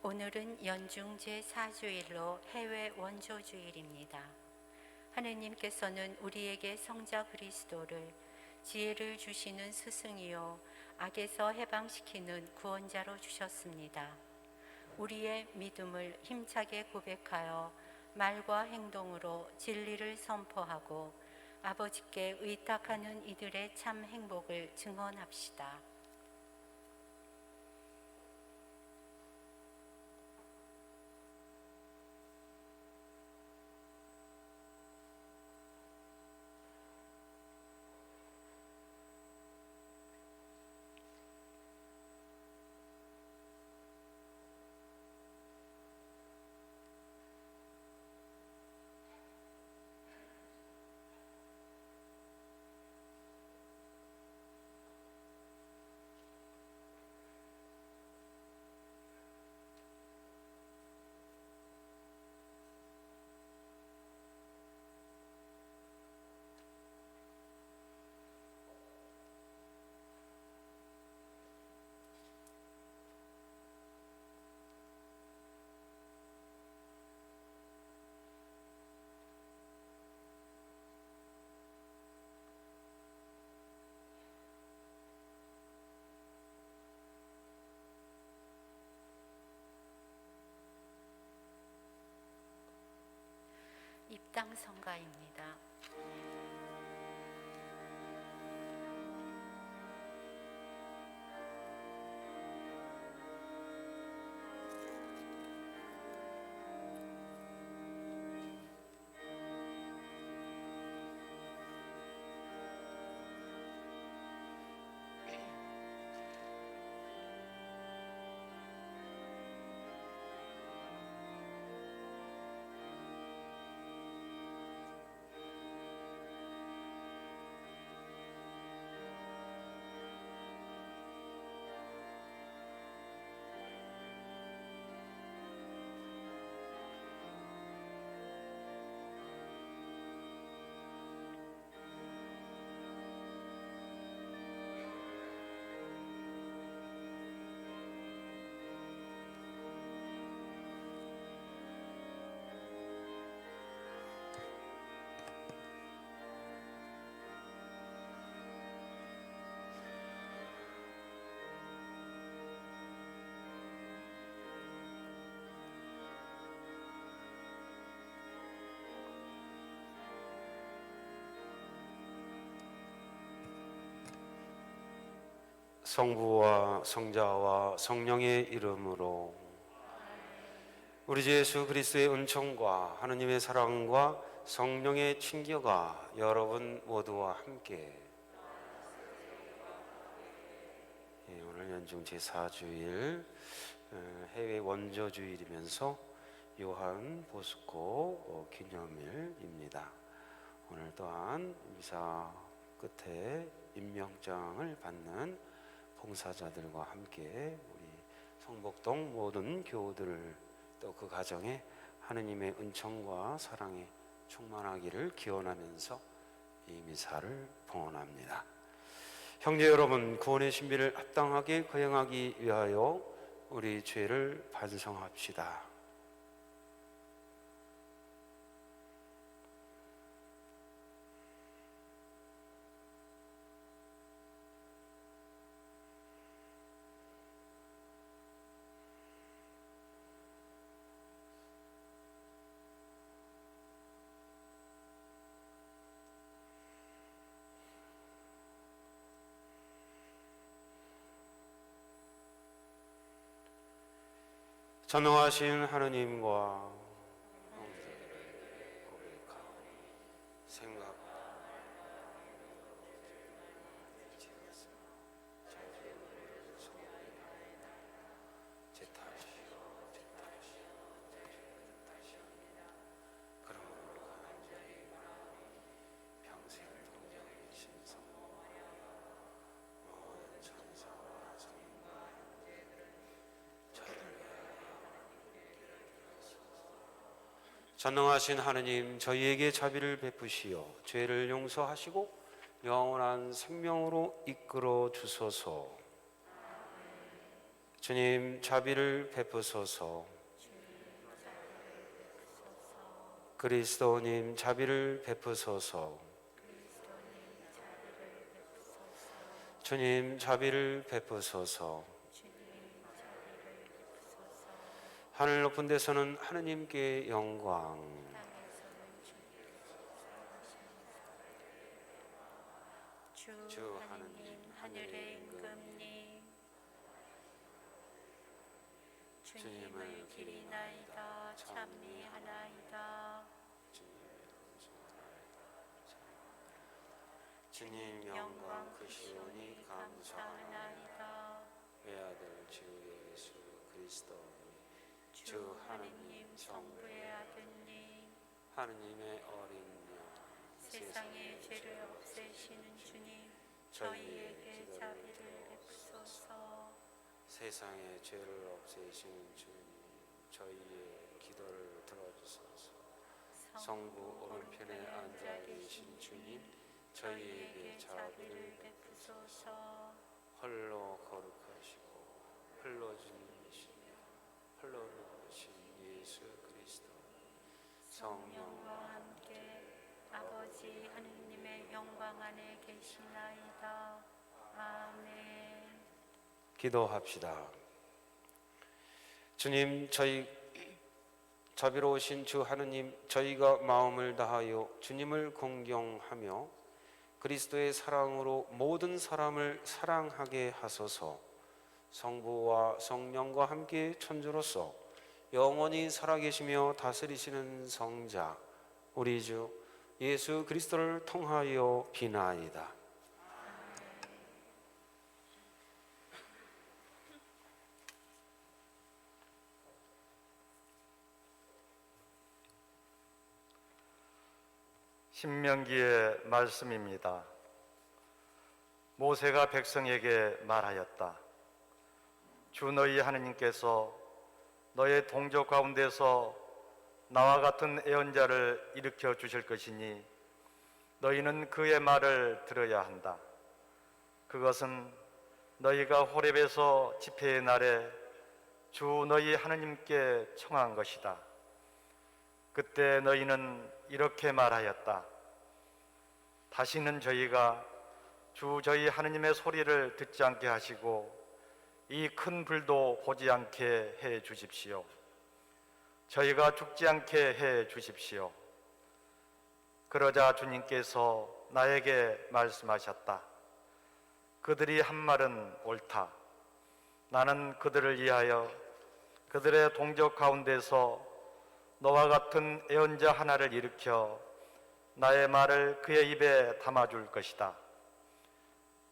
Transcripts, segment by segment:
오늘은 연중 제4주일로 해외 원조주일입니다. 하느님께서는 우리에게 성자 그리스도를 지혜를 주시는 스승이요 악에서 해방시키는 구원자로 주셨습니다. 우리의 믿음을 힘차게 고백하여 말과 행동으로 진리를 선포하고 아버지께 의탁하는 이들의 참 행복을 증언합시다. 입당 성가입니다. 성부와 성자와 성령의 이름으로 우리 주 예수 그리스도의 은총과 하느님의 사랑과 성령의 친교가 여러분 모두와 함께 오늘 연중 제4주일 해외 원조주일이면서 요한 보스코 기념일입니다. 오늘 또한 미사 끝에 임명장을 받는 봉사자들과 함께 우리 성복동 모든 교우들 또 그 가정에 하느님의 은총과 사랑이 충만하기를 기원하면서 이 미사를 봉헌합니다. 형제 여러분, 구원의 신비를 합당하게 거행하기 위하여 우리 죄를 반성합시다. 전능하신 하느님과 생각 전능하신 하느님, 저희에게 자비를 베푸시어 죄를 용서하시고 영원한 생명으로 이끌어 주소서. 주님 자비를 베푸소서. 그리스도님 자비를 베푸소서. 주님 자비를 베푸소서. 하늘 높은 데서는 하느님께 영광. 주 하느님 하늘의 임금님 주님을 기리나이다 찬미하나이다. 주님 영광 크시오니 감사하나이다. 외아들 주 예수 그리스도 주 하느님 성부의 아드님 하느님의 어린 양 세상의 죄를 없애시는 주님 저희에게 자비를 베푸소서. 세상의 죄를 없애시는 주님 저희의 기도를 들어주소서. 성부 오른편에 앉아 계신 주님 저희에게 자비를 베푸소서. 홀로 거룩하시고 홀로 주님이시며 홀로 누구신 예수 그리스도 성령과 함께 아버지 하느님의 영광 안에 계시나이다. 아멘. 기도합시다. 주님, 저희 자비로우신 주 하느님, 저희가 마음을 다하여 주님을 공경하며 그리스도의 사랑으로 모든 사람을 사랑하게 하소서. 성부와 성령과 함께 천주로서 영원히 살아계시며 다스리시는 성자 우리 주 예수 그리스도를 통하여 비나이다. 신명기의 말씀입니다. 모세가 백성에게 말하였다. 주 너희 하느님께서 너의 동족 가운데서 나와 같은 애언자를 일으켜 주실 것이니 너희는 그의 말을 들어야 한다. 그것은 너희가 호렙에서 집회의 날에 주 너희 하느님께 청한 것이다. 그때 너희는 이렇게 말하였다. 다시는 저희가 주 저희 하느님의 소리를 듣지 않게 하시고 이 큰 불도 보지 않게 해 주십시오. 저희가 죽지 않게 해 주십시오. 그러자 주님께서 나에게 말씀하셨다. 그들이 한 말은 옳다. 나는 그들을 위하여 그들의 동족 가운데서 너와 같은 애언자 하나를 일으켜 나의 말을 그의 입에 담아줄 것이다.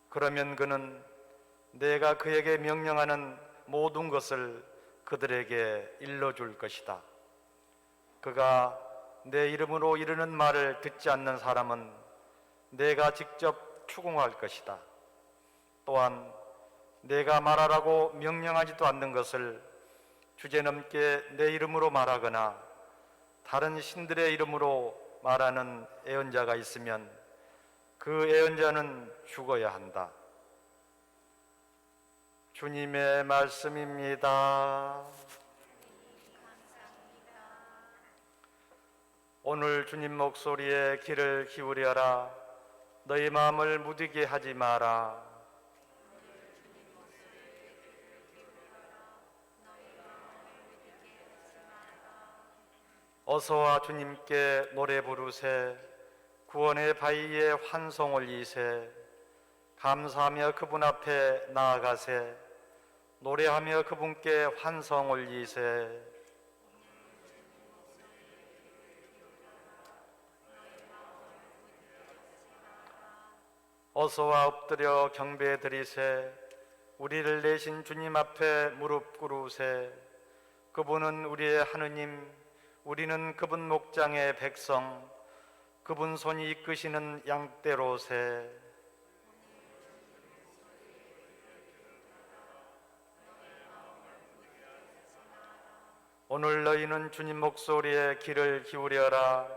그러면 그는 내가 그에게 명령하는 모든 것을 그들에게 일러줄 것이다. 그가 내 이름으로 이르는 말을 듣지 않는 사람은 내가 직접 추궁할 것이다. 또한 내가 말하라고 명령하지도 않는 것을 주제넘게 내 이름으로 말하거나 다른 신들의 이름으로 말하는 애언자가 있으면 그 애언자는 죽어야 한다. 주님의 말씀입니다. 오늘 주님 목소리에 귀를 기울여라. 너희 마음을 무디게 하지 마라. 어서와 주님께 노래 부르세. 구원의 바위에 환송을 이세. 감사하며 그분 앞에 나아가세. 노래하며 그분께 환송을 이세. 어서와 엎드려 경배 드리세. 우리를 내신 주님 앞에 무릎 꿇으세. 그분은 우리의 하느님, 우리는 그분 목장의 백성, 그분 손이 이끄시는 양떼로세. 오늘 너희는 주님 목소리에 귀를 기울여라.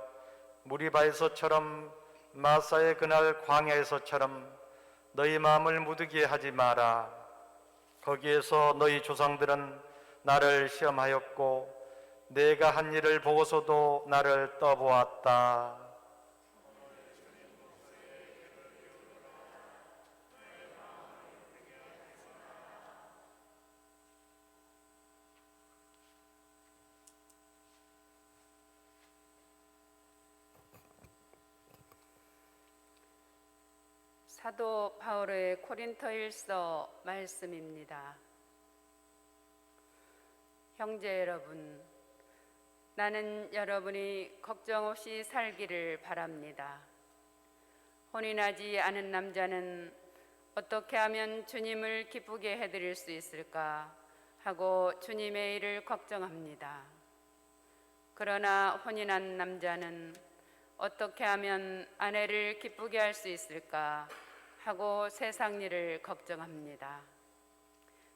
무리바에서처럼 마사의 그날 광야에서처럼 너희 마음을 무드게 하지 마라. 거기에서 너희 조상들은 나를 시험하였고 내가 한 일을 보고서도 나를 떠보았다. 사도 바울의 코린토일서 말씀입니다. 형제 여러분, 나는 여러분이 걱정 없이 살기를 바랍니다. 혼인하지 않은 남자는 어떻게 하면 주님을 기쁘게 해드릴 수 있을까 하고 주님의 일을 걱정합니다. 그러나 혼인한 남자는 어떻게 하면 아내를 기쁘게 할 수 있을까 하고 세상 일을 걱정합니다.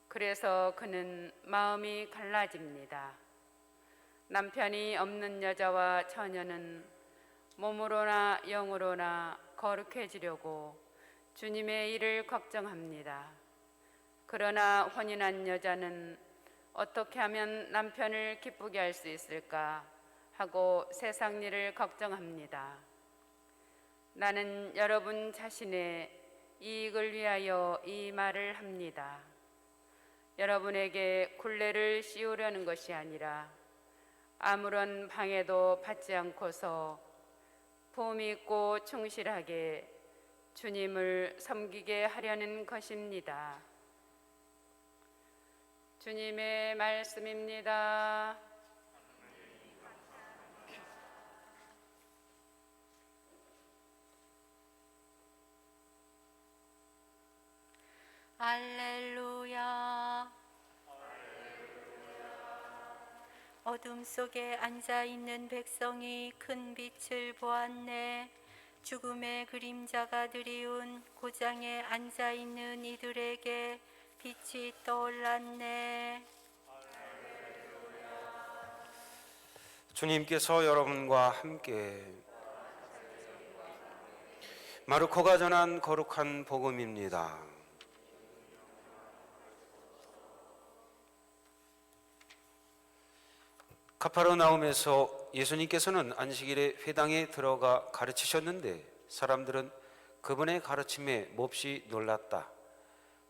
그래서 그는 마음이 갈라집니다. 남편이 없는 여자와 처녀는 몸으로나 영으로나 거룩해지려고 주님의 일을 걱정합니다. 그러나 혼인한 여자는 어떻게 하면 남편을 기쁘게 할 수 있을까 하고 세상 일을 걱정합니다. 나는 여러분 자신의 이익을 위하여 이 말을 합니다. 여러분에게 굴레를 씌우려는 것이 아니라 아무런 방해도 받지 않고서 품위 있고 충실하게 주님을 섬기게 하려는 것입니다. 주님의 말씀입니다. 할렐루야. 어둠 속에 앉아있는 백성이 큰 빛을 보았네. 죽음의 그림자가 드리운 고장에 앉아있는 이들에게 빛이 떠올랐네. 주님께서 여러분과 함께 마르코가 전한 거룩한 복음입니다. 카파르나움에서 예수님께서는 안식일에 회당에 들어가 가르치셨는데 사람들은 그분의 가르침에 몹시 놀랐다.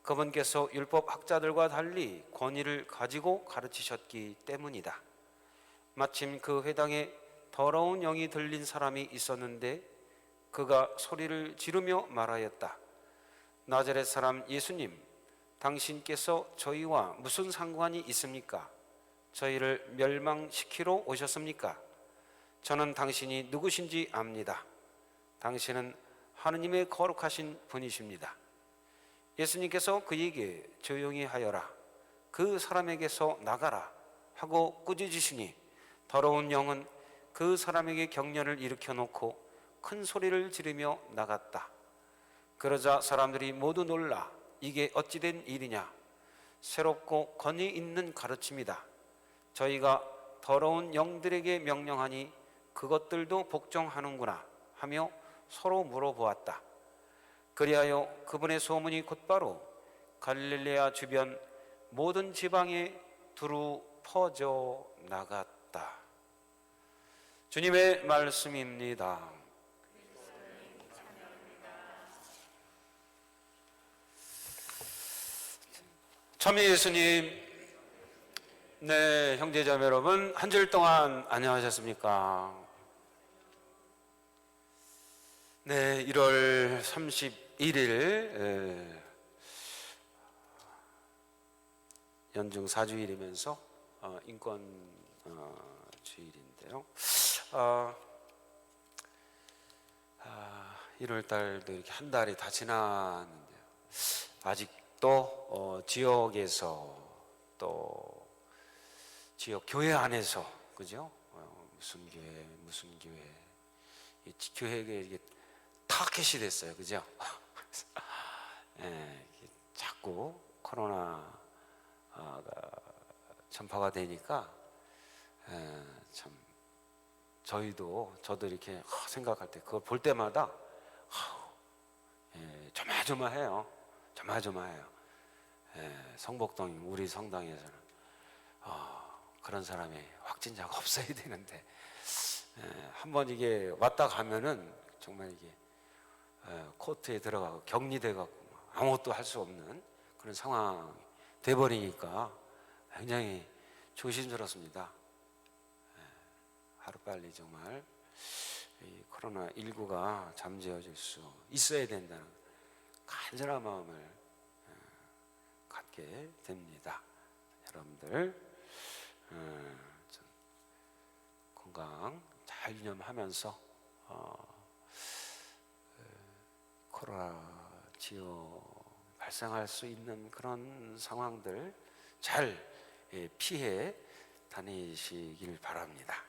그분께서 율법 학자들과 달리 권위를 가지고 가르치셨기 때문이다. 마침 그 회당에 더러운 영이 들린 사람이 있었는데 그가 소리를 지르며 말하였다. 나자렛 사람 예수님, 당신께서 저희와 무슨 상관이 있습니까? 저희를 멸망시키러 오셨습니까? 저는 당신이 누구신지 압니다. 당신은 하느님의 거룩하신 분이십니다. 예수님께서 그에게 조용히 하여라, 그 사람에게서 나가라 하고 꾸짖으시니 더러운 영은 그 사람에게 경련을 일으켜 놓고 큰 소리를 지르며 나갔다. 그러자 사람들이 모두 놀라 이게 어찌된 일이냐, 새롭고 권위 있는 가르침이다. 저희가 더러운 영들에게 명령하니 그것들도 복종하는구나 하며 서로 물어보았다. 그리하여 그분의 소문이 곧바로 갈릴레아 주변 모든 지방에 두루 퍼져 나갔다. 주님의 말씀입니다. 참 예수님, 네, 형제자매 여러분, 한 주일 동안 안녕하셨습니까? 네, 1월 31일 연중 4주일이면서 인권 주일인데요. 1월 달도 이렇게 한 달이 다 지났는데요. 아직도 지역에서 또 지역 교회 안에서, 그죠? 무슨 교회 이 교회가 이게 타켓이 됐어요, 그죠? 예, 자꾸 코로나가 전파가 되니까 참 저도 이렇게 생각할 때 그걸 볼 때마다 조마조마해요. 조마조마해요. 성복동 우리 성당에서는 그런 사람이 확진자가 없어야 되는데 한번 이게 왔다 가면은 정말 이게 코트에 들어가고 격리돼 갖고 아무것도 할 수 없는 그런 상황이 돼 버리니까 굉장히 조심스럽습니다. 하루빨리 정말 이 코로나 19가 잠재워질 수 있어야 된다는 간절한 마음을 갖게 됩니다. 여러분들 건강 잘 유념하면서 코로나 발생할 수 있는 그런 상황들 잘 피해 다니시길 바랍니다.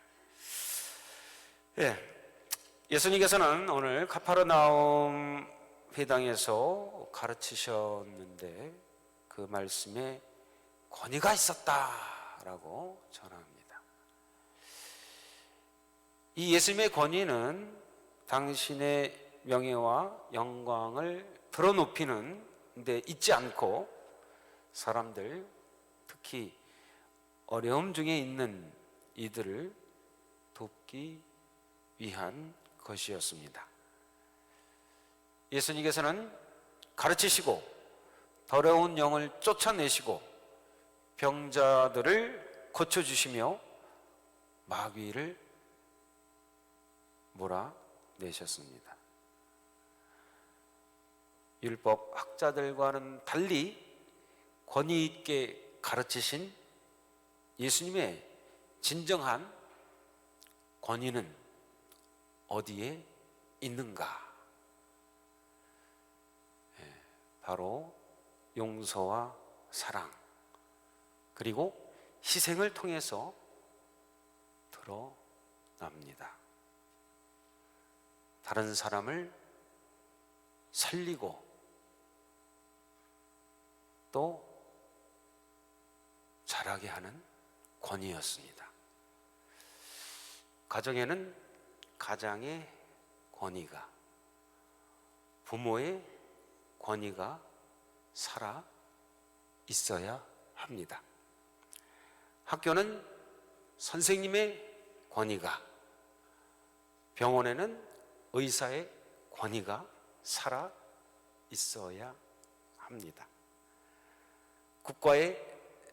예수님께서는 오늘 가파르나움 회당에서 가르치셨는데 그 말씀에 권위가 있었다라고 전합니다. 이 예수님의 권위는 당신의 명예와 영광을 드러높이는 데 있지 않고 사람들, 특히 어려움 중에 있는 이들을 돕기 위한 것이었습니다. 예수님께서는 가르치시고 더러운 영을 쫓아내시고 병자들을 고쳐주시며 마귀를 몰아내셨습니다. 율법 학자들과는 달리 권위 있게 가르치신 예수님의 진정한 권위는 어디에 있는가? 바로 용서와 사랑 그리고 희생을 통해서 드러납니다. 다른 사람을 살리고 또 자라게 하는 권위였습니다. 가정에는 가장의 권위가, 부모의 권위가 살아 있어야 합니다. 학교는 선생님의 권위가, 병원에는 의사의 권위가 살아 있어야 합니다. 국가의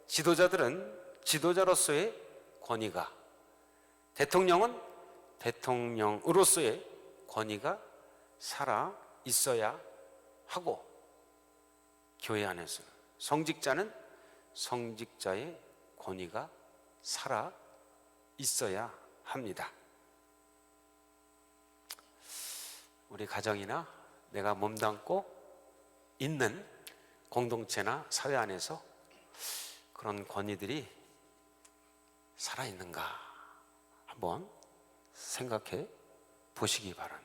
지도자들은 지도자로서의 권위가, 대통령은 대통령으로서의 권위가 살아 있어야 하고, 교회 안에서는 성직자는 성직자의 권위가 살아 있어야 합니다. 우리 가정이나 내가 몸담고 있는 공동체나 사회 안에서 그런 권위들이 살아있는가 한번 생각해 보시기 바랍니다.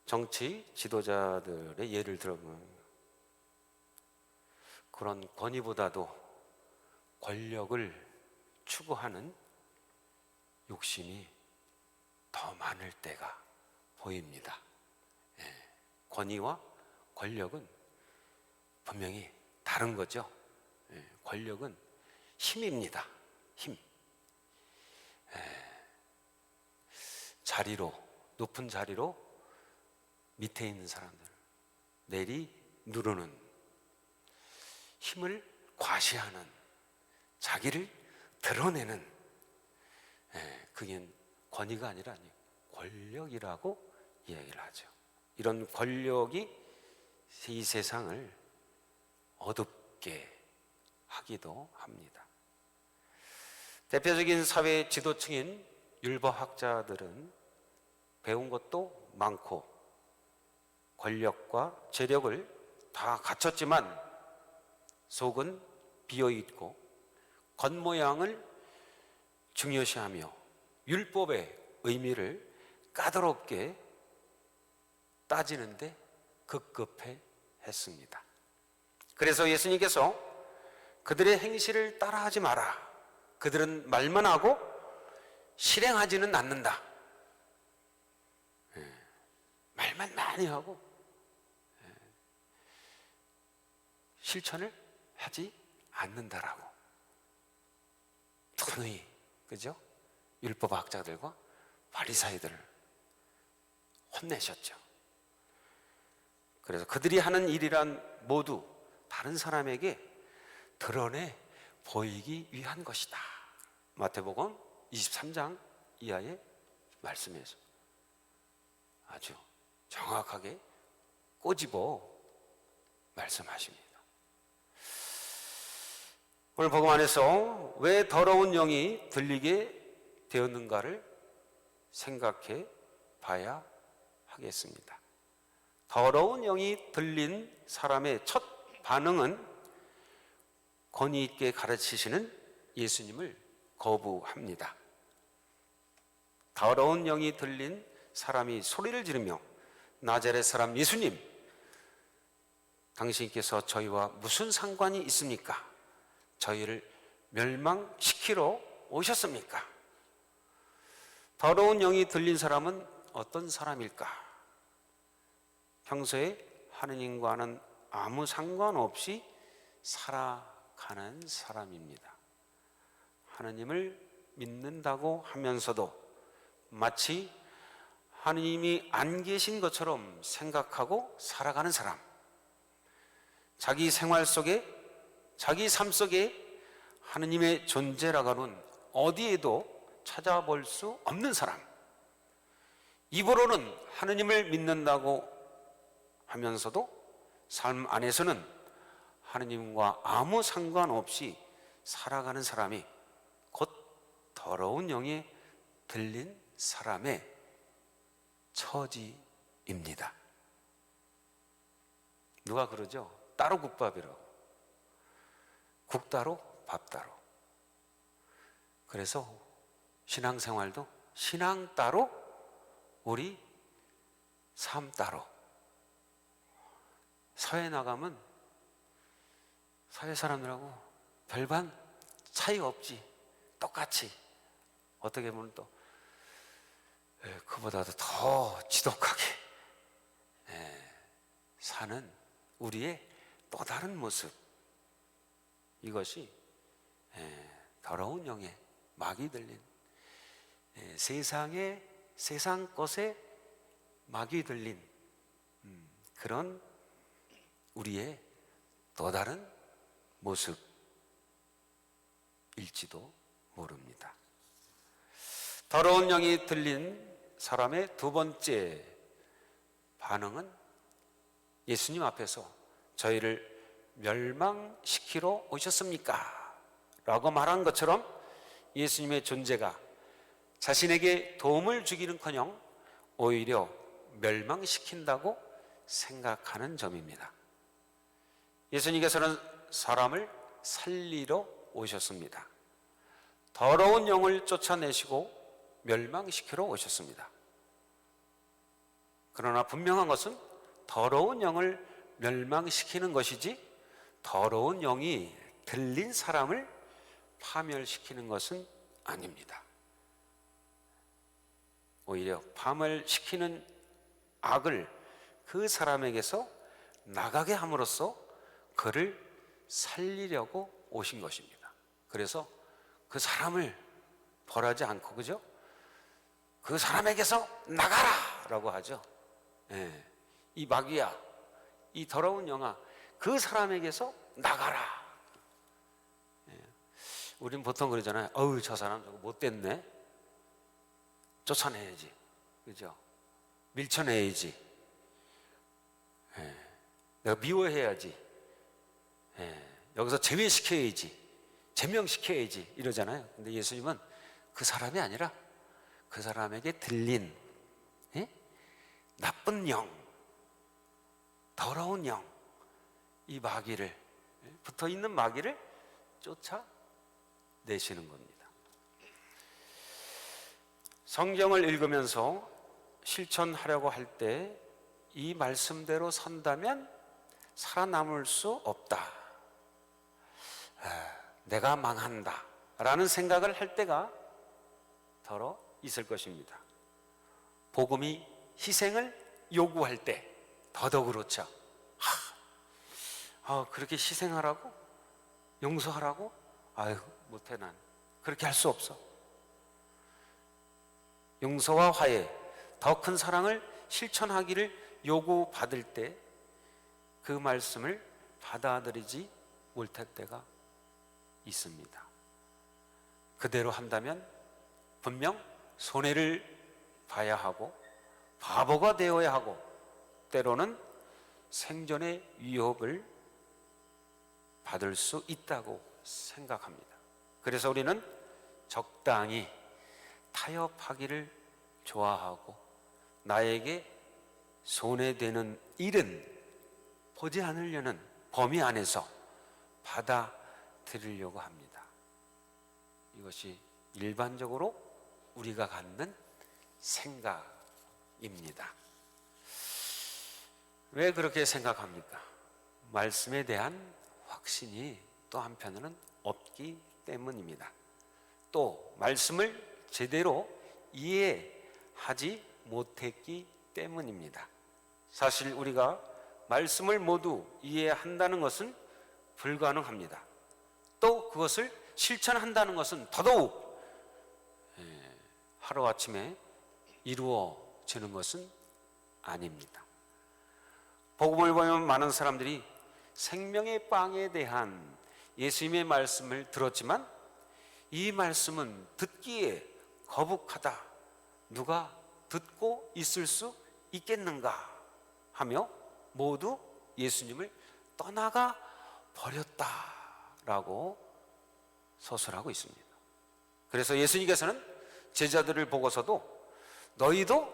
정치 지도자들의 예를 들어보면 그런 권위보다도 권력을 추구하는 욕심이 더 많을 때가 보입니다. 권위와 권력은 분명히 다른 거죠. 권력은 힘입니다. 힘. 자리로, 높은 자리로 밑에 있는 사람들 내리 누르는, 힘을 과시하는, 자기를 드러내는, 그게 권위가 아니라 권력이라고 이야기를 하죠. 이런 권력이 이 세상을 어둡게 하기도 합니다. 대표적인 사회 지도층인 율법학자들은 배운 것도 많고 권력과 재력을 다 갖췄지만 속은 비어있고 겉모양을 중요시하며 율법의 의미를 까다롭게 따지는데 급급해 했습니다. 그래서 예수님께서 그들의 행실을 따라하지 마라. 그들은 말만 하고 실행하지는 않는다. 말만 많이 하고 실천을 하지 않는다라고 누누이, 그죠? 율법학자들과 바리사이들을 혼내셨죠. 그래서 그들이 하는 일이란 모두 다른 사람에게 드러내 보이기 위한 것이다. 마태복음 23장 이하의 말씀에서 아주 정확하게 꼬집어 말씀하십니다. 오늘 복음 안에서 왜 더러운 영이 들리게 되었는가를 생각해 봐야 하겠습니다. 더러운 영이 들린 사람의 첫 반응은 권위 있게 가르치시는 예수님을 거부합니다. 더러운 영이 들린 사람이 소리를 지르며 나자렛 사람 예수님, 당신께서 저희와 무슨 상관이 있습니까? 저희를 멸망시키러 오셨습니까? 더러운 영이 들린 사람은 어떤 사람일까? 평소에 하느님과는 아무 상관없이 살아가는 사람입니다. 하느님을 믿는다고 하면서도 마치 하느님이 안 계신 것처럼 생각하고 살아가는 사람, 자기 생활 속에, 자기 삶 속에 하느님의 존재라고는 어디에도 찾아볼 수 없는 사람, 입으로는 하느님을 믿는다고 하면서도 삶 안에서는 하느님과 아무 상관없이 살아가는 사람이 곧 더러운 영에 들린 사람의 처지입니다. 누가 그러죠? 따로 국밥이라고. 국 따로 밥 따로. 그래서 신앙생활도 신앙 따로 우리 삶 따로. 사회 나가면 사회 사람들하고 별반 차이 없지. 똑같이. 어떻게 보면 또 그보다도 더 지독하게 사는 우리의 또 다른 모습, 이것이 더러운 영에 막이 들린, 세상 것에 막이 들린 그런 우리의 또 다른 모습일지도 모릅니다. 더러운 영이 들린 사람의 두 번째 반응은 예수님 앞에서 저희를 멸망시키러 오셨습니까? 라고 말한 것처럼 예수님의 존재가 자신에게 도움을 주기는커녕 오히려 멸망시킨다고 생각하는 점입니다. 예수님께서는 사람을 살리러 오셨습니다. 더러운 영을 쫓아내시고 멸망시키러 오셨습니다. 그러나 분명한 것은 더러운 영을 멸망시키는 것이지 더러운 영이 들린 사람을 파멸시키는 것은 아닙니다. 오히려 파멸시키는 악을 그 사람에게서 나가게 함으로써 그를 살리려고 오신 것입니다. 그래서 그 사람을 벌하지 않고, 그죠? 그 사람에게서 나가라! 라고 하죠. 이 마귀야, 이 더러운 영아, 그 사람에게서 나가라. 우린 보통 그러잖아요. 어우, 저 사람 저거 못됐네. 쫓아내야지. 그죠? 밀쳐내야지. 내가 미워해야지. 여기서 제외시켜야지. 제명시켜야지. 이러잖아요. 근데 예수님은 그 사람이 아니라 그 사람에게 들린 나쁜 영, 더러운 영, 이 마귀를, 붙어있는 마귀를 쫓아내시는 겁니다. 성경을 읽으면서 실천하려고 할 때 이 말씀대로 선다면 살아남을 수 없다. 내가 망한다 라는 생각을 할 때가 더러 있을 것입니다. 복음이 희생을 요구할 때 더더욱 그렇죠. 그렇게 희생하라고? 용서하라고? 아유, 못해. 난 그렇게 할 수 없어. 용서와 화해, 더 큰 사랑을 실천하기를 요구받을 때 그 말씀을 받아들이지 못할 때가 있습니다. 그대로 한다면 분명 손해를 봐야 하고 바보가 되어야 하고 때로는 생존의 위협을 받을 수 있다고 생각합니다. 그래서 우리는 적당히 타협하기를 좋아하고 나에게 손해되는 일은 보지 않으려는 범위 안에서 받아들이려고 합니다. 이것이 일반적으로 우리가 갖는 생각입니다. 왜 그렇게 생각합니까? 말씀에 대한 확신이 또 한편으로는 없기 때문입니다. 또 말씀을 제대로 이해하지 못했기 때문입니다. 사실 우리가 말씀을 모두 이해한다는 것은 불가능합니다. 또 그것을 실천한다는 것은 더더욱 하루아침에 이루어지는 것은 아닙니다. 복음을 보면 많은 사람들이 생명의 빵에 대한 예수님의 말씀을 들었지만 이 말씀은 듣기에 거북하다, 누가 듣고 있을 수 있겠는가 하며 모두 예수님을 떠나가 버렸다라고 서술하고 있습니다. 그래서 예수님께서는 제자들을 보고서도 너희도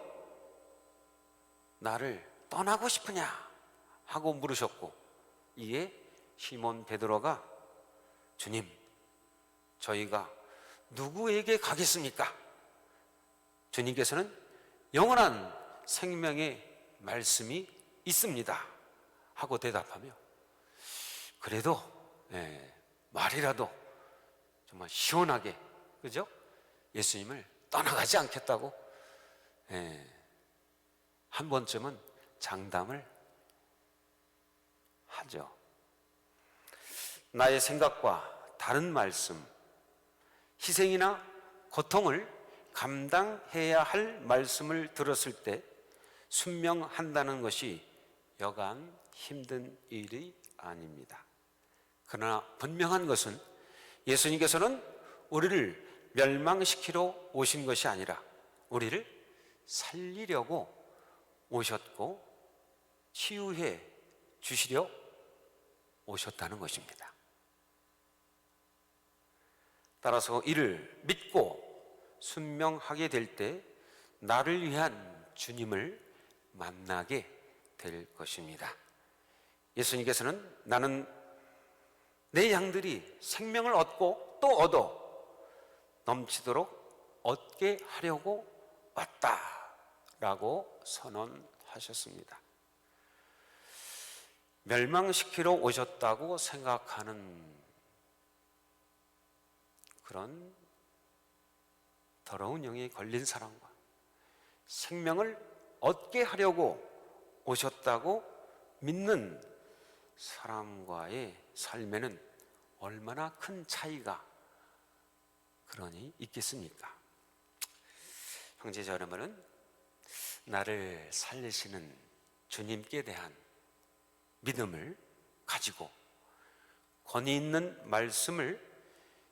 나를 떠나고 싶으냐 하고 물으셨고, 이에 시몬 베드로가 주님, 저희가 누구에게 가겠습니까? 주님께서는 영원한 생명의 말씀이 있습니다 하고 대답하며, 그래도 말이라도 정말 시원하게, 그죠? 예수님을 떠나가지 않겠다고 한 번쯤은 장담을 하죠. 나의 생각과 다른 말씀, 희생이나 고통을 감당해야 할 말씀을 들었을 때 순명한다는 것이 여간 힘든 일이 아닙니다. 그러나 분명한 것은 예수님께서는 우리를 멸망시키러 오신 것이 아니라 우리를 살리려고 오셨고 치유해 주시려 오셨다는 것입니다. 따라서 이를 믿고 순명하게 될 때 나를 위한 주님을 만나게 될 것입니다. 예수님께서는 나는 내 양들이 생명을 얻고 또 얻어 넘치도록 얻게 하려고 왔다라고 선언하셨습니다. 멸망시키러 오셨다고 생각하는 그런 더러운 영에 걸린 사람과 생명을 얻게 하려고 오셨다고 믿는 사람과의 삶에는 얼마나 큰 차이가 그러니 있겠습니까? 형제자매는 나를 살리시는 주님께 대한 믿음을 가지고 권위 있는 말씀을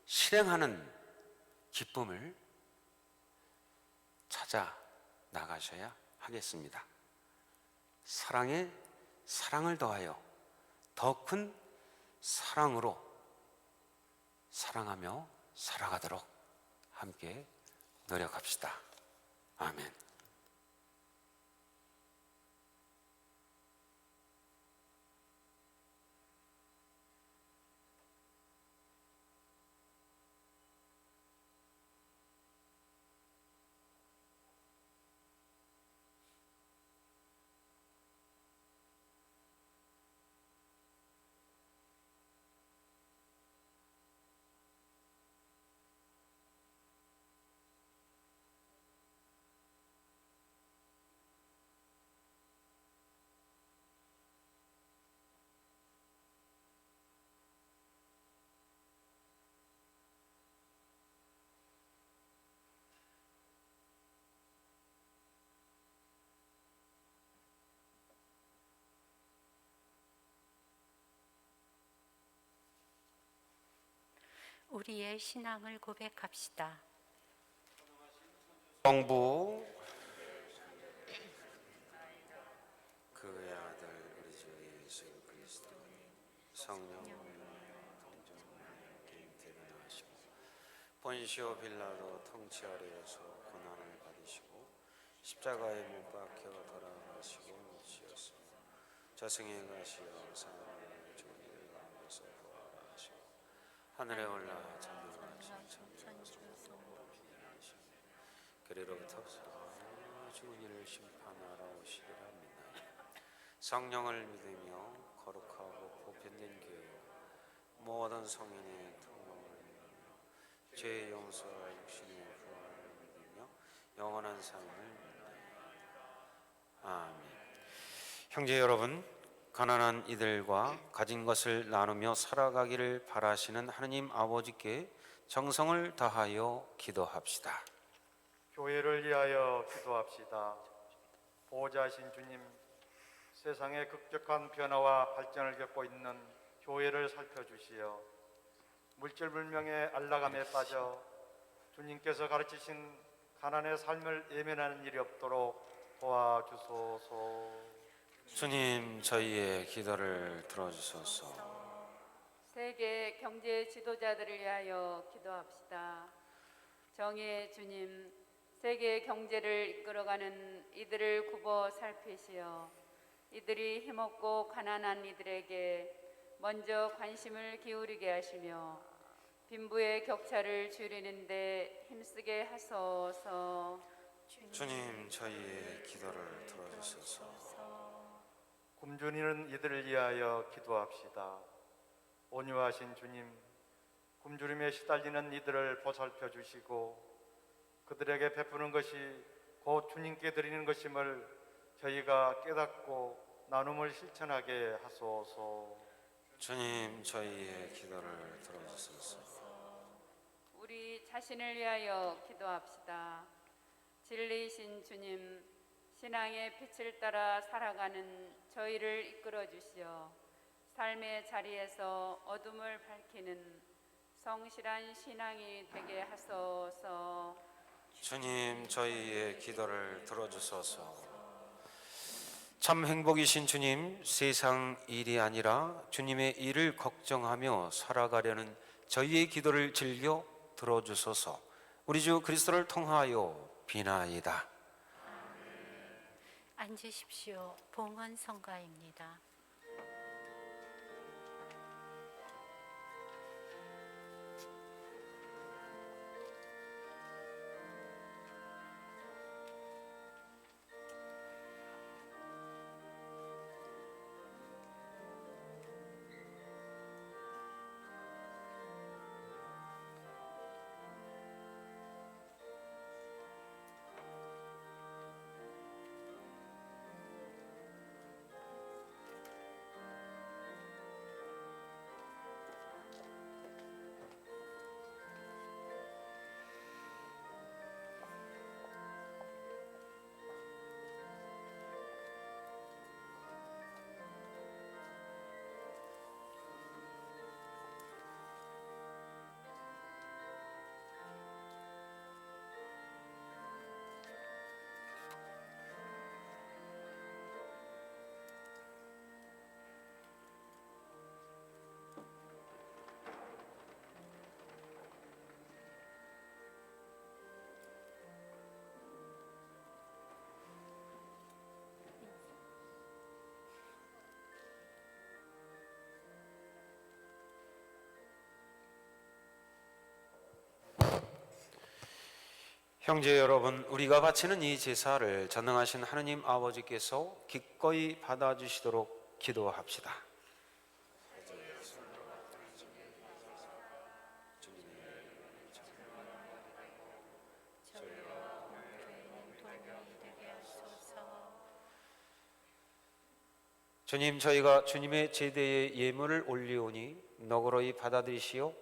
실행하는 기쁨을 찾아 나가셔야 하겠습니다. 사랑에 사랑을 더하여 더 큰 사랑으로 사랑하며 살아가도록 함께 노력합시다. 아멘. 우리의 신앙을 고백합시다. 성부 그의 아들 우리 주 예수 그리스도 성령을 대변하시고 본시오 빌라도 통치 아래에서 고난을 받으시고 십자가에 못 박혀 돌아가시고 묻히었으며 저승에 가시어 사람을 주님을 가면서 부활하시고 하늘에 올라 전능하신 천주 성부하시고 그리로부터 죽은 이를 심판하러 오시리라 믿나니 성령을 믿으며 거룩하고 보편된 교회 모든 성인의 통용을 믿으며 죄의 용서와 육신의 부활을 믿으며 영원한 삶을 믿나니 아멘. 형제 여러분, 가난한 이들과 가진 것을 나누며 살아가기를 바라시는 하느님 아버지께 정성을 다하여 기도합시다. 교회를 위하여 기도합시다. 보호자신 주님, 세상의 급격한 변화와 발전을 겪고 있는 교회를 살펴주시어 물질불명의 안락함에 빠져 주님께서 가르치신 가난의 삶을 예면하는 일이 없도록 도와주소서. 주님, 저희의 기도를 들어주소서. 세계 경제 지도자들을 위하여 기도합시다. 정의의 주님, 세계 경제를 이끌어가는 이들을 굽어 살피시어 이들이 힘없고 가난한 이들에게 먼저 관심을 기울이게 하시며 빈부의 격차를 줄이는 데 힘쓰게 하소서. 주님, 저희의 기도를 들어주소서. 굶주리는 이들을 위하여 기도합시다. 온유하신 주님, 굶주림에 시달리는 이들을 보살펴 주시고 그들에게 베푸는 것이 곧 주님께 드리는 것임을 저희가 깨닫고 나눔을 실천하게 하소서. 주님, 저희의 기도를 들어주소서. 우리 자신을 위하여 기도합시다. 진리이신 주님, 신앙의 빛을 따라 살아가는 저희를 이끌어 주시어 삶의 자리에서 어둠을 밝히는 성실한 신앙이 되게 하소서. 주님, 저희의 기도를 들어주소서. 참 행복이신 주님, 세상 일이 아니라 주님의 일을 걱정하며 살아가려는 저희의 기도를 즐겨 들어주소서. 우리 주 그리스도를 통하여 비나이다. 앉으십시오. 봉헌 성가입니다. 형제 여러분, 우리가 바치는 이 제사를 전능하신 하느님 아버지께서 기꺼이 받아주시도록 기도합시다. 주님, 저희가 주님의 제대에 예물을 올리오니 너그러이 받아들이시어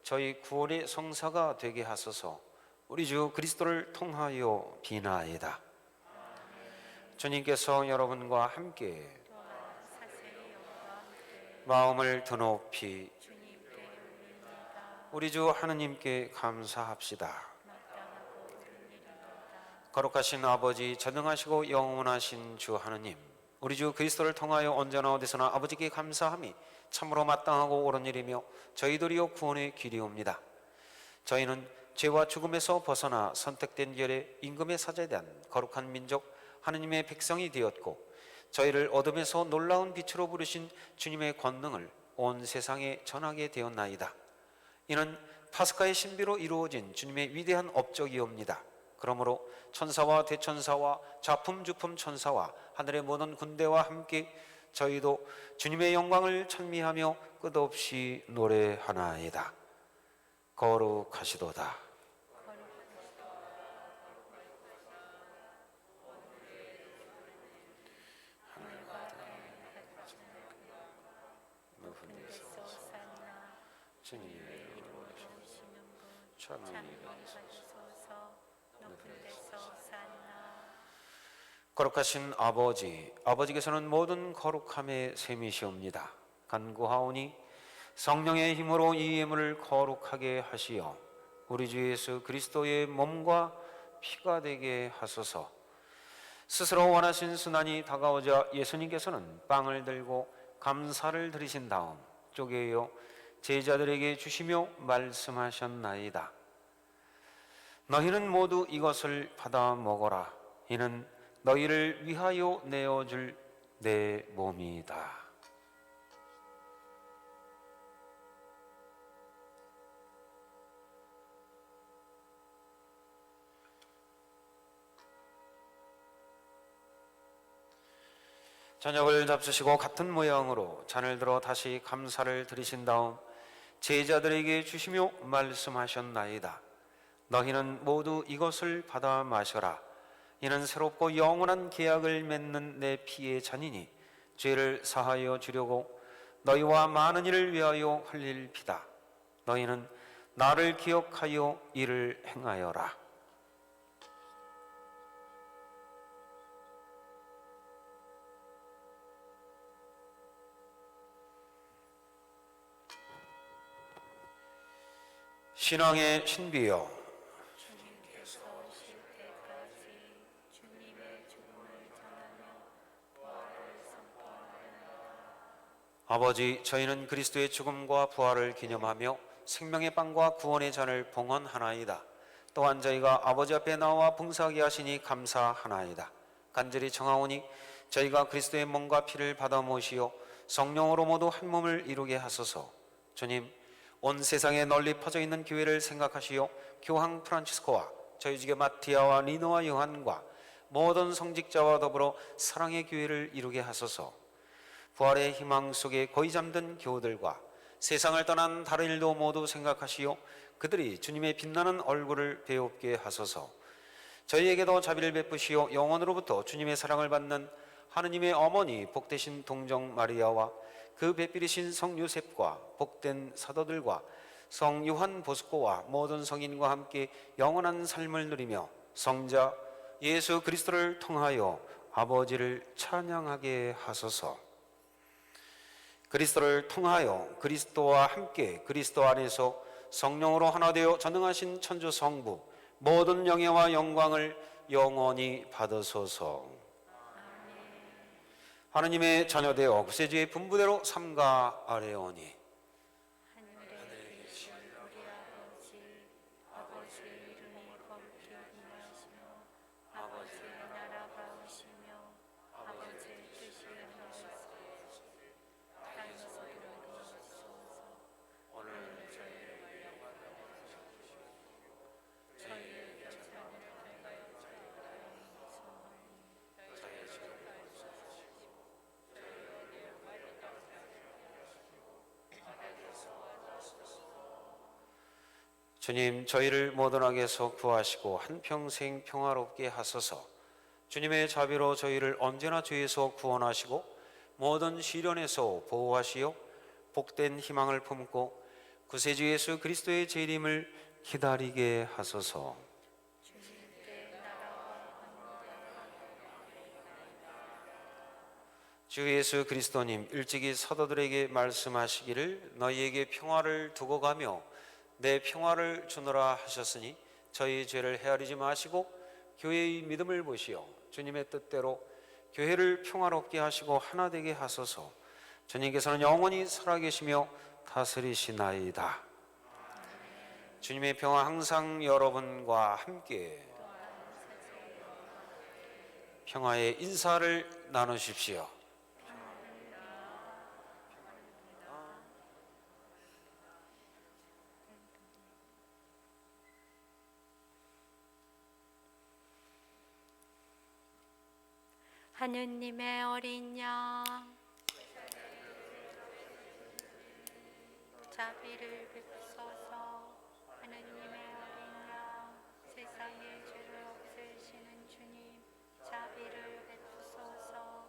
저희 구원의 성사가 되게 하소서. 우리 주 그리스도를 통하여 비나이다. 주님께서 여러분과 함께 마음을 드높이 우리 주 하느님께 감사합시다. 거룩하신 아버지, 전능하시고 영원하신 주 하느님, 우리 주 그리스도를 통하여 언제나 어디서나 아버지께 감사함이 참으로 마땅하고 옳은 일이며 저희들이요 구원의 길이옵니다. 저희는 죄와 죽음에서 벗어나 선택된 결의 임금의 사제된 거룩한 민족 하느님의 백성이 되었고, 저희를 어둠에서 놀라운 빛으로 부르신 주님의 권능을 온 세상에 전하게 되었나이다. 이는 파스카의 신비로 이루어진 주님의 위대한 업적이옵니다. 그러므로 천사와 대천사와 좌품주품 천사와 하늘의 모든 군대와 함께 저희도 주님의 영광을 찬미하며 끝없이 노래하나이다. 거룩하시도다. 높은 데서 주님의 이름으로 오시는 분 찬미 받으소서. 높은 데서 산나. 거룩하신 아버지, 아버지께서는 모든 거룩함의 셈이시옵니다. 간구하오니 성령의 힘으로 이 예물을 거룩하게 하시어 우리 주 예수 그리스도의 몸과 피가 되게 하소서. 스스로 원하신 순환이 다가오자 예수님께서는 빵을 들고 감사를 드리신 다음 쪼개어 제자들에게 주시며 말씀하셨나이다. 너희는 모두 이것을 받아 먹어라. 이는 너희를 위하여 내어줄 내 몸이다. 저녁을 잡수시고 같은 모양으로 잔을 들어 다시 감사를 드리신 다음 제자들에게 주시며 말씀하셨나이다. 너희는 모두 이것을 받아 마셔라. 이는 새롭고 영원한 계약을 맺는 내 피의 잔이니 죄를 사하여 주려고 너희와 많은 이를 위하여 흘릴 피다. 너희는 나를 기억하여 이를 행하여라. 신앙의 신비여, 주님께서 오실 때까지 주님의 죽음을 전하며 부활을 선포하나이다. 아버지, 저희는 그리스도의 죽음과 부활을 기념하며 생명의 빵과 구원의 잔을 봉헌하나이다. 또한 저희가 아버지 앞에 나와 봉사하게 하시니 감사하나이다. 간절히 청하오니 저희가 그리스도의 몸과 피를 받아 모시어 성령으로 모두 한 몸을 이루게 하소서. 주님, 온 세상에 널리 퍼져 있는 교회를 생각하시어 교황 프란치스코와 저희 주교 마티아와 리노와 요한과 모든 성직자와 더불어 사랑의 교회를 이루게 하소서. 부활의 희망 속에 거의 잠든 교우들과 세상을 떠난 다른 일도 모두 생각하시어 그들이 주님의 빛나는 얼굴을 배웁게 하소서. 저희에게도 자비를 베푸시어 영원으로부터 주님의 사랑을 받는 하느님의 어머니 복되신 동정 마리아와 그 배필이신 성 요셉과 복된 사도들과 성 요한 보스코와 모든 성인과 함께 영원한 삶을 누리며 성자 예수 그리스도를 통하여 아버지를 찬양하게 하소서. 그리스도를 통하여 그리스도와 함께 그리스도 안에서 성령으로 하나 되어 전능하신 천주 성부 모든 영예와 영광을 영원히 받으소서. 하느님의 자녀되어 구세주의 분부대로 삼가 아뢰오니 하늘에 계신 우리 아버지, 아버지의 이름이 거룩히 여김하시며 아버지의 나라가 오시며 아버지의 뜻이 이루어지소서. 땅에서도 이루어지소서. 오늘 저희를 저희의 결단을 하여 저희가 용서하니 저희의 죄를 주님, 저희를 모든 악에서 구하시고 한평생 평화롭게 하소서. 주님의 자비로 저희를 언제나 죄에서 구원하시고 모든 시련에서 보호하시어 복된 희망을 품고 구세주 예수 그리스도의 재림을 기다리게 하소서. 주 예수 그리스도님, 일찍이 사도들에게 말씀하시기를 너희에게 평화를 두고 가며 내 평화를 주노라 하셨으니 저희 죄를 헤아리지 마시고 교회의 믿음을 보시어 주님의 뜻대로 교회를 평화롭게 하시고 하나 되게 하소서. 주님께서는 영원히 살아계시며 다스리시나이다. 주님의 평화 항상 여러분과 함께. 평화의 인사를 나누십시오. 하느님의 어린 양, 자비를 베푸소서. 하느님의 어린 양, 세상의 죄를 없애시는 주님, 자비를 베푸소서.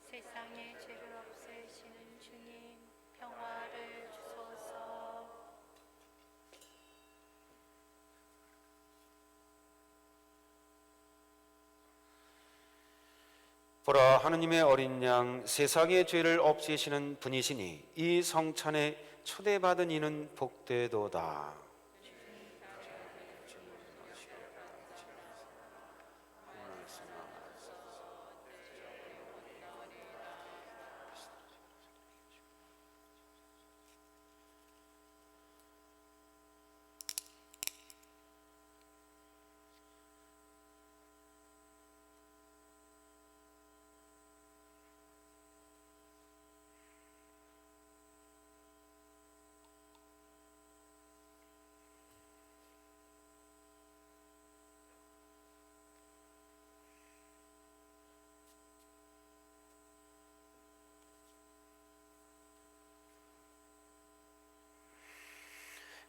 세상의 죄를 없애시는 주님, 평화를 주소서. 보라, 하느님의 어린 양, 세상의 죄를 없애시는 분이시니 이 성찬에 초대받은 이는 복되도다.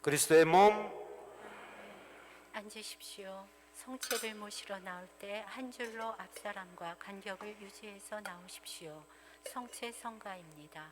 그리스도의 몸. 앉으십시오. 성체를 모시러 나올 때 한 줄로 앞사람과 간격을 유지해서 나오십시오. 성체 성가입니다.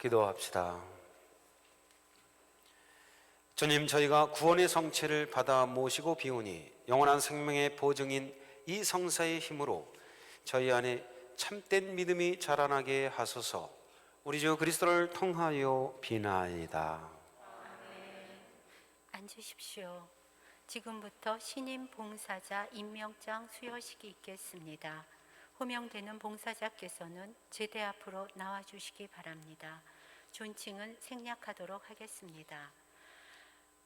기도합시다. 주님, 저희가 구원의 성체를 받아 모시고 비우니 영원한 생명의 보증인 이 성사의 힘으로 저희 안에 참된 믿음이 자라나게 하소서. 우리 주 그리스도를 통하여 비나이다. 앉으십시오. 지금부터 신임 봉사자 임명장 수여식이 있겠습니다. 호명되는 봉사자께서는 제대 앞으로 나와주시기 바랍니다. 존칭은 생략하도록 하겠습니다.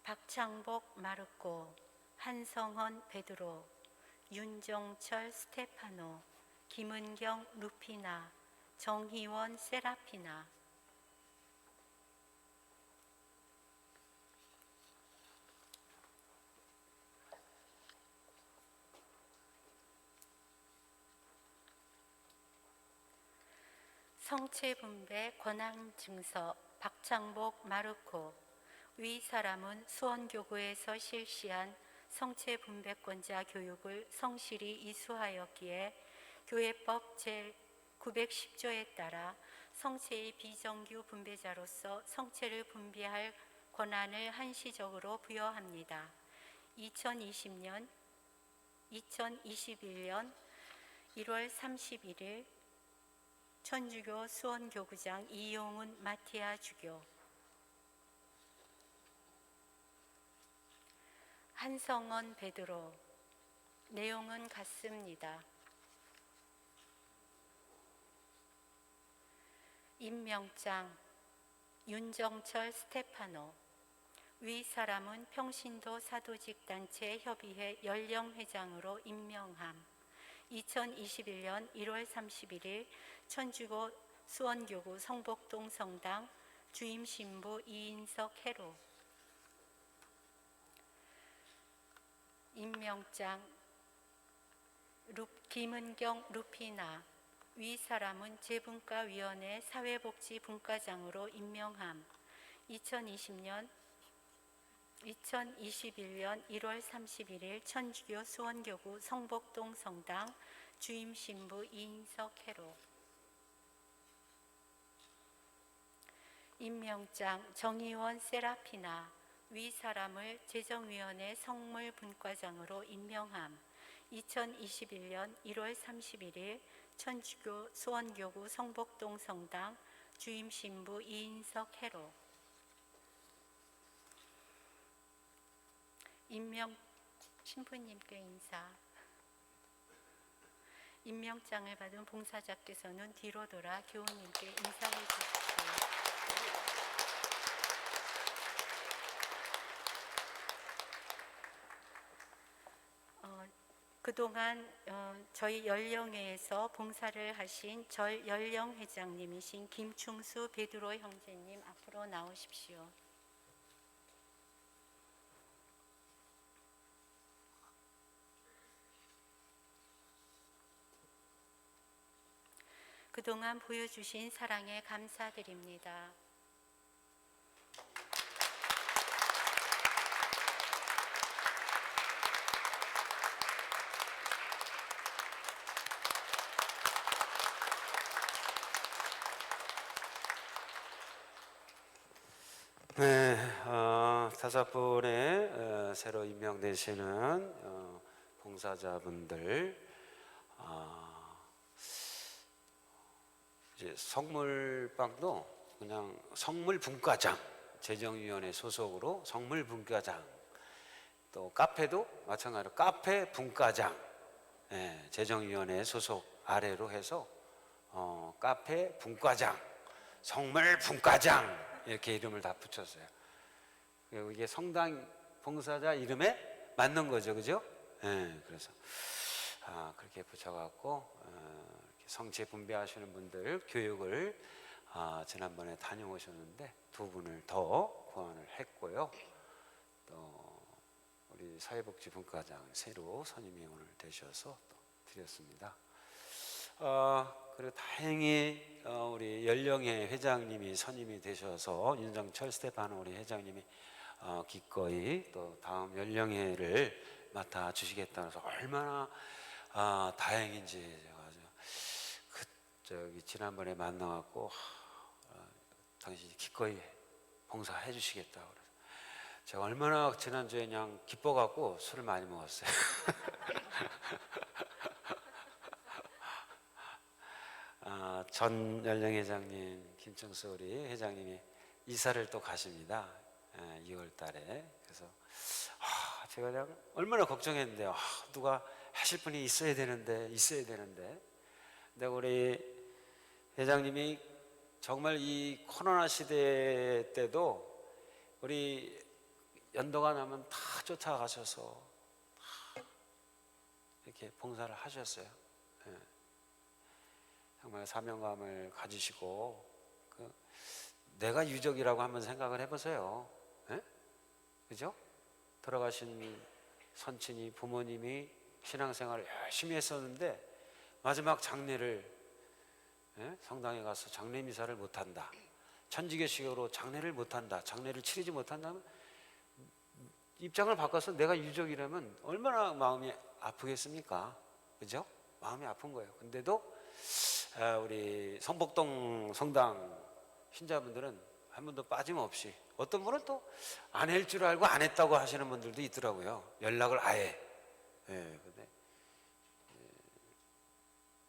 박창복 마르코, 한성헌 베드로, 윤정철 스테파노, 김은경 루피나, 정희원 세라피나. 성체분배 권한증서 박창복 마르코. 위 사람은 수원교구에서 실시한 성체분배권자 교육을 성실히 이수하였기에 교회법 제910조에 따라 성체의 비정규 분배자로서 성체를 분배할 권한을 한시적으로 부여합니다. 2021년 1월 31일 천주교 수원교구장 이용훈 마티아 주교. 한성헌 베드로. 내용은 같습니다. 임명장 윤정철 스테파노. 위 사람은 평신도 사도직단체 협의회 연령회장으로 임명함. 2021년 1월 31일 천주교 수원교구 성복동 성당 주임신부 이인석 해로. 임명장 김은경 루피나. 위 사람은 재분과위원회 사회복지분과장으로 임명함. 2021년 1월 31일 천주교 수원교구 성복동 성당 주임신부 이인석 해로. 임명장 정희원 세라피나. 위 사람을 재정위원회 성물분과장으로 임명함. 2021년 1월 31일 천주교 수원교구 성복동 성당 주임신부 이인석 해로. 신부님께 인사. 임명장을 받은 봉사자께서는 뒤로 돌아 교우님께 인사해 주십시오. 그동안 저희 연령회에서 봉사를 하신 절 연령회장님이신 김충수 베드로 형제님 앞으로 나오십시오. 그동안 보여주신 사랑에 감사드립니다. 네, 5분의 새로 임명되시는 봉사자분들, 이제 성물방도 그냥 성물분과장, 재정위원회 소속으로 성물분과장, 또 카페도 마찬가지로 카페 분과장, 재정위원회 소속 아래로 해서 카페 분과장, 성물분과장 이렇게 이름을 다 붙였어요. 그리고 이게 성당 봉사자 이름에 맞는 거죠, 그죠? 그래서 그렇게 붙여갖고 이렇게 성체 분배하시는 분들 교육을 지난번에 다녀오셨는데 2분을 더 구원을 했고요. 또 우리 사회복지분과장 새로 선임이 오늘 되셔서 또 드렸습니다. 그리고 다행히 우리 연령회 회장님이 선임이 되셔서 윤정철 스테파노 우리 회장님이 기꺼이 또 다음 연령회를 맡아 주시겠다고 해서 얼마나 다행인지 제가 저기 지난번에 만나갖고 당신이 기꺼이 봉사해 주시겠다고 그래서 제가 얼마나 지난주에 그냥 기뻐갖고 술을 많이 먹었어요. 전 연령회장님, 김청수 우리 회장님이 이사를 또 가십니다. 2월 달에. 그래서 제가 그냥 얼마나 걱정했는데 누가 하실 분이 있어야 되는데. 근데 우리 회장님이 정말 이 코로나 시대 때도 우리 연도가 나면 다 쫓아가셔서 다 이렇게 봉사를 하셨어요. 정말 사명감을 가지시고 내가 유족이라고 한번 생각을 해보세요. 그죠? 돌아가신 선친이 부모님이 신앙생활을 열심히 했었는데 마지막 장례를 성당에 가서 장례 미사를 못한다, 천주교식으로 장례를 못한다, 장례를 치르지 못한다면 입장을 바꿔서 내가 유족이라면 얼마나 마음이 아프겠습니까? 그죠? 마음이 아픈 거예요. 근데도 우리 성복동 성당 신자분들은 한 번도 빠짐없이, 어떤 분은 또 안 할 줄 알고 안 했다고 하시는 분들도 있더라고요. 연락을 아예. 근데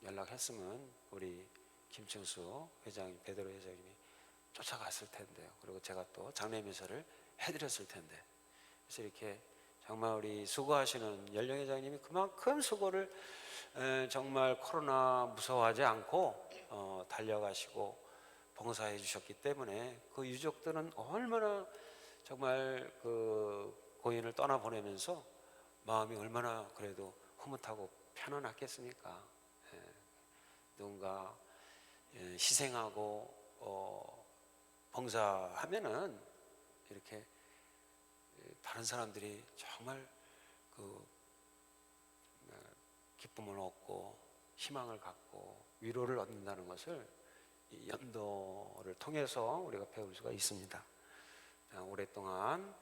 연락했으면 우리 김충수 회장님, 베드로 회장님이 쫓아갔을 텐데요. 그리고 제가 또 장례 미사를 해드렸을 텐데. 그래서 이렇게 정말 우리 수고하시는 연령 회장님이 그만큼 수고를 정말 코로나 무서워하지 않고 달려가시고 봉사해 주셨기 때문에 그 유족들은 얼마나 정말 그 고인을 떠나보내면서 마음이 얼마나 그래도 흐뭇하고 편안했겠습니까? 누군가 희생하고 봉사하면은 이렇게 다른 사람들이 정말 그 기쁨을 얻고 희망을 갖고 위로를 얻는다는 것을 이 연도를 통해서 우리가 배울 수가 있습니다. 오랫동안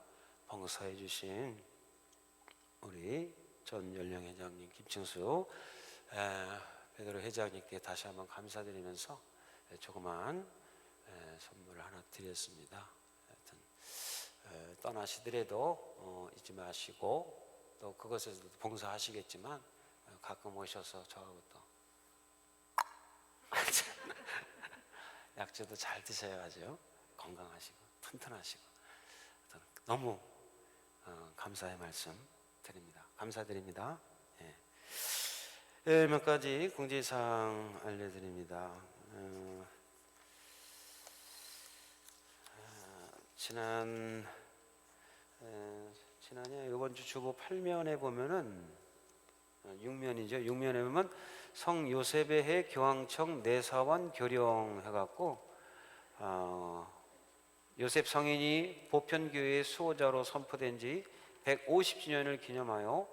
봉사해 주신 우리 전 연령회장님 김충수 베드로 회장님께 다시 한번 감사드리면서 조그만 선물을 하나 드렸습니다. 하여튼 떠나시더라도 잊지 마시고 또 그것에서도 봉사하시겠지만 가끔 오셔서 저하고 또 약주도 잘 드셔야죠. 건강하시고 튼튼하시고. 너무 감사의 말씀 드립니다. 감사드립니다. 몇 가지 공지사항 알려드립니다. 지난해 이번 주 주보 8면에 보면은 6면이죠. 6면에 보면 성 요셉의 해 교황청 내사원 교령해갖고 요셉 성인이 보편교회의 수호자로 선포된 지 150주년을 기념하여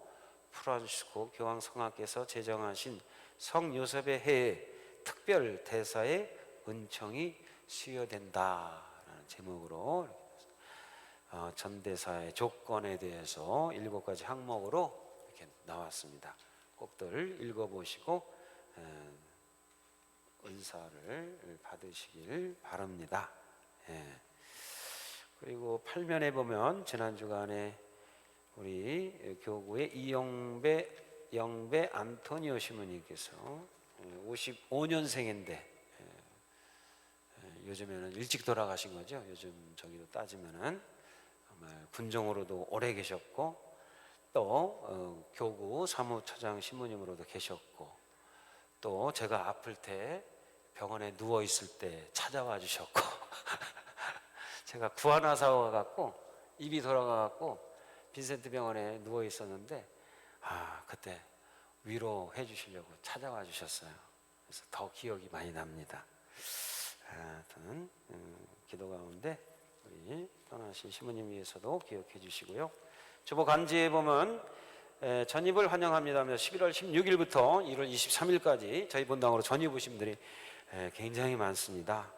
프란시스코 교황 성하께서 제정하신 성 요셉의 해에 특별 대사의 은총이 수여된다라는 제목으로 전대사의 조건에 대해서 7가지 항목으로 이렇게 나왔습니다. 꼭들 읽어보시고 은사를 받으시길 바랍니다. 그리고 8면에 보면 지난 주간에 우리 교구의 영배 안토니오 시모님께서 55년생인데 요즘에는 일찍 돌아가신 거죠. 요즘 저기로 따지면은 정말 군종으로도 오래 계셨고 또 교구 사무처장 신부님으로도 계셨고 또 제가 아플 때 병원에 누워 있을 때 찾아와 주셨고 제가 구하나사 와갖고 입이 돌아가갖고 빈센트 병원에 누워 있었는데 그때 위로해 주시려고 찾아와 주셨어요. 그래서 더 기억이 많이 납니다. 하여튼 기도 가운데 우리 떠나신 시모님 위해서도 기억해 주시고요. 주보 간지에 보면 전입을 환영합니다. 11월 16일부터 1월 23일까지 저희 본당으로 전입 오신 분들이 굉장히 많습니다.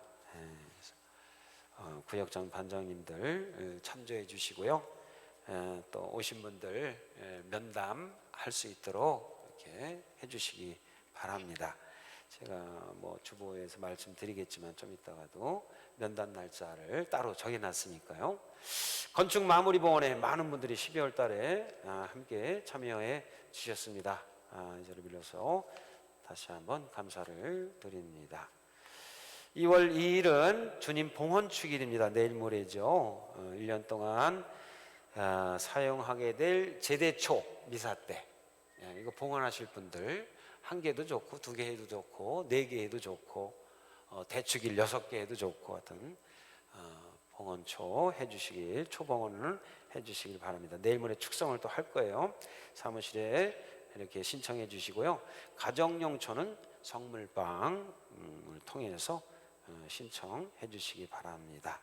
구역장 반장님들 참조해 주시고요. 또 오신 분들 면담할 수 있도록 이렇게 해주시기 바랍니다. 제가 뭐 주보에서 말씀드리겠지만 좀 이따가도 면담 날짜를 따로 정해놨으니까요. 건축 마무리 봉헌에 많은 분들이 12월 달에 함께 참여해 주셨습니다. 이 자리를 빌려서 다시 한번 감사를 드립니다. 2월 2일은 주님 봉헌축일입니다. 내일 모레죠. 1년 동안 사용하게 될 제대초 미사 때 이거 봉헌하실 분들 1개도 좋고 2개 해도 좋고 4개 해도 좋고 대축일 6개 해도 좋고 하여튼 봉헌초 해주시길, 초봉헌을 해주시길 바랍니다. 내일 모레 축성을 또 할 거예요. 사무실에 이렇게 신청해 주시고요. 가정용초는 성물방을 통해서 신청해 주시기 바랍니다.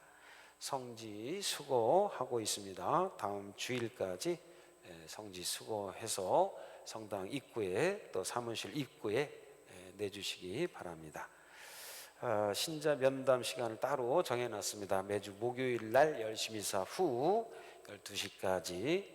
성지 수고하고 있습니다. 다음 주일까지 성지 수고해서 성당 입구에 또 사무실 입구에 내주시기 바랍니다. 신자 면담 시간을 따로 정해놨습니다. 매주 목요일 날 열심히사 후 12시까지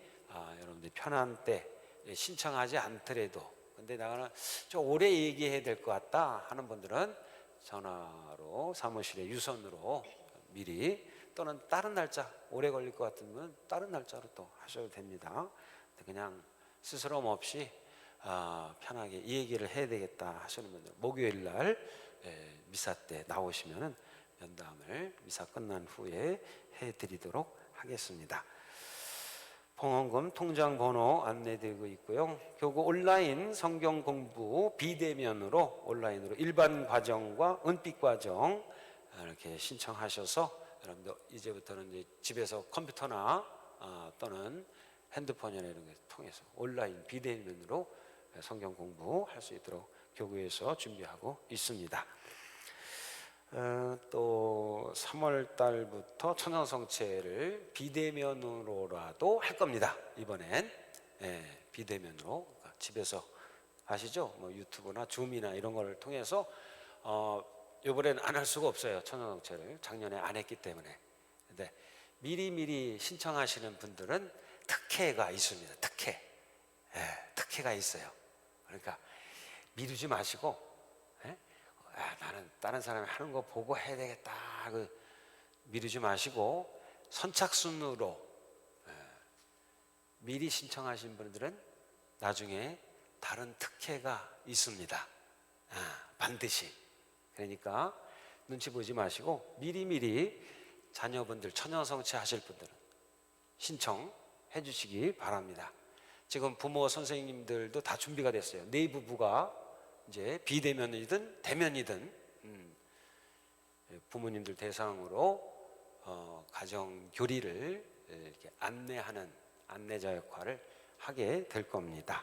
여러분들이 편한 때 신청하지 않더라도 근데 나가는 좀 오래 얘기해야 될 것 같다 하는 분들은 전화로 사무실에 유선으로 미리 또는 다른 날짜 오래 걸릴 것 같으면 다른 날짜로 또 하셔도 됩니다. 그냥 스스럼 없이 편하게 이 얘기를 해야 되겠다 하시는 분들 목요일 날 미사 때 나오시면은 면담을 미사 끝난 후에 해드리도록 하겠습니다. 봉헌금 통장 번호 안내드리고 있고요. 교구 온라인 성경 공부 비대면으로 온라인으로 일반 과정과 은빛 과정 이렇게 신청하셔서 여러분들 이제부터는 이제 집에서 컴퓨터나 또는 핸드폰이나 이런 걸 통해서 온라인 비대면으로 성경 공부할 수 있도록 교구에서 준비하고 있습니다. 또 3월 달부터 천연성체를 비대면으로라도 할 겁니다. 이번엔 비대면으로 그러니까 집에서 아시죠? 뭐 유튜브나 줌이나 이런 걸 통해서 이번엔 안 할 수가 없어요. 천연성체를 작년에 안 했기 때문에. 근데 미리 신청하시는 분들은 특혜가 있습니다. 특혜가 있어요. 그러니까 미루지 마시고 나는 다른 사람이 하는 거 보고 해야 되겠다 미루지 마시고 선착순으로 미리 신청하신 분들은 나중에 다른 특혜가 있습니다. 반드시. 그러니까 눈치 보지 마시고 미리 자녀분들 천연성체 하실 분들은 신청해 주시기 바랍니다. 지금 부모 선생님들도 다 준비가 됐어요. 내부부가 이제 비대면이든 대면이든 부모님들 대상으로 가정 교리를 이렇게 안내하는 안내자 역할을 하게 될 겁니다.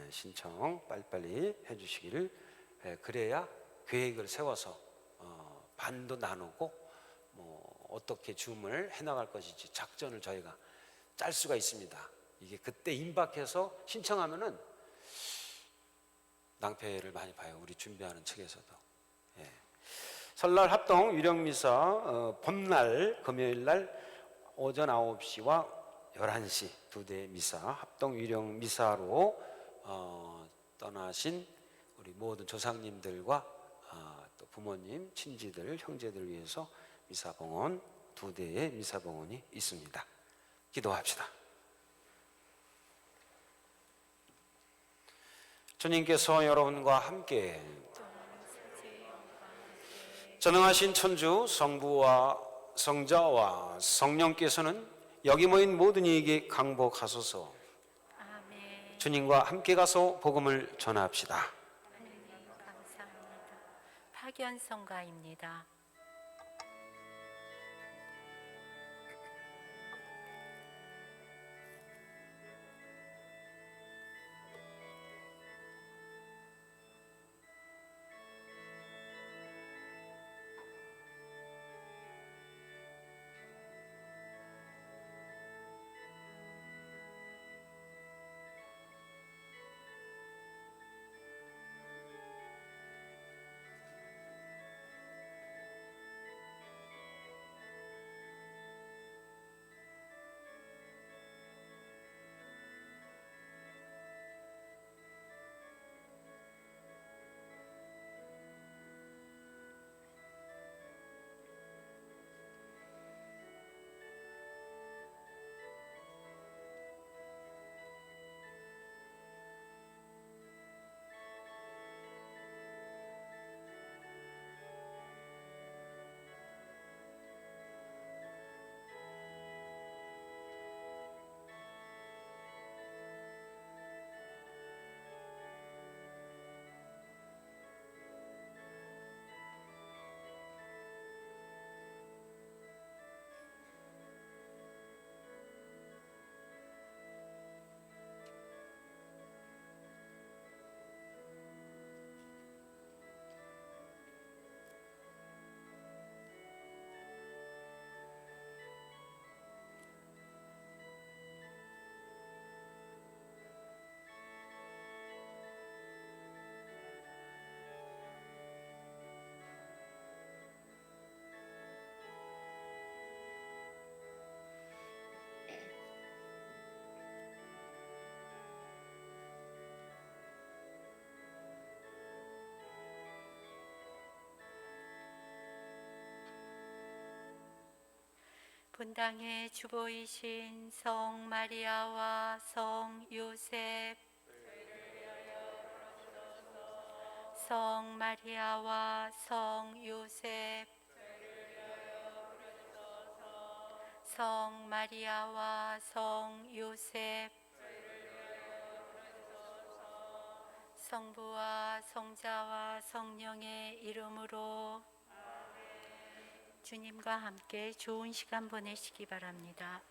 신청 빨리빨리 해주시기를 그래야 계획을 세워서 반도 나누고 뭐 어떻게 줌을 해나갈 것인지 작전을 저희가 짤 수가 있습니다. 이게 그때 임박해서 신청하면은 낭패를 많이 봐요. 우리 준비하는 측에서도. 설날 합동 유령미사 봄날 금요일날 오전 9시와 11시 2대 미사 합동 유령미사로 떠나신 우리 모든 조상님들과 또 부모님, 친지들, 형제들 위해서 미사봉헌 2대의 미사봉헌이 있습니다. 기도합시다. 주님께서 여러분과 함께 전능하신 천주 성부와 성자와 성령께서는 여기 모인 모든 이에게 강복하소서. 아멘. 주님과 함께 가서 복음을 전합시다. 하느님 감사합니다. 파견성가입니다. 분당의 주보이신 성 마리아와 성 요셉, 성 마리아와 성 요셉, 성 마리아와 성 요셉, 성부와 성자와 성령의 이름으로 주님과 함께 좋은 시간 보내시기 바랍니다.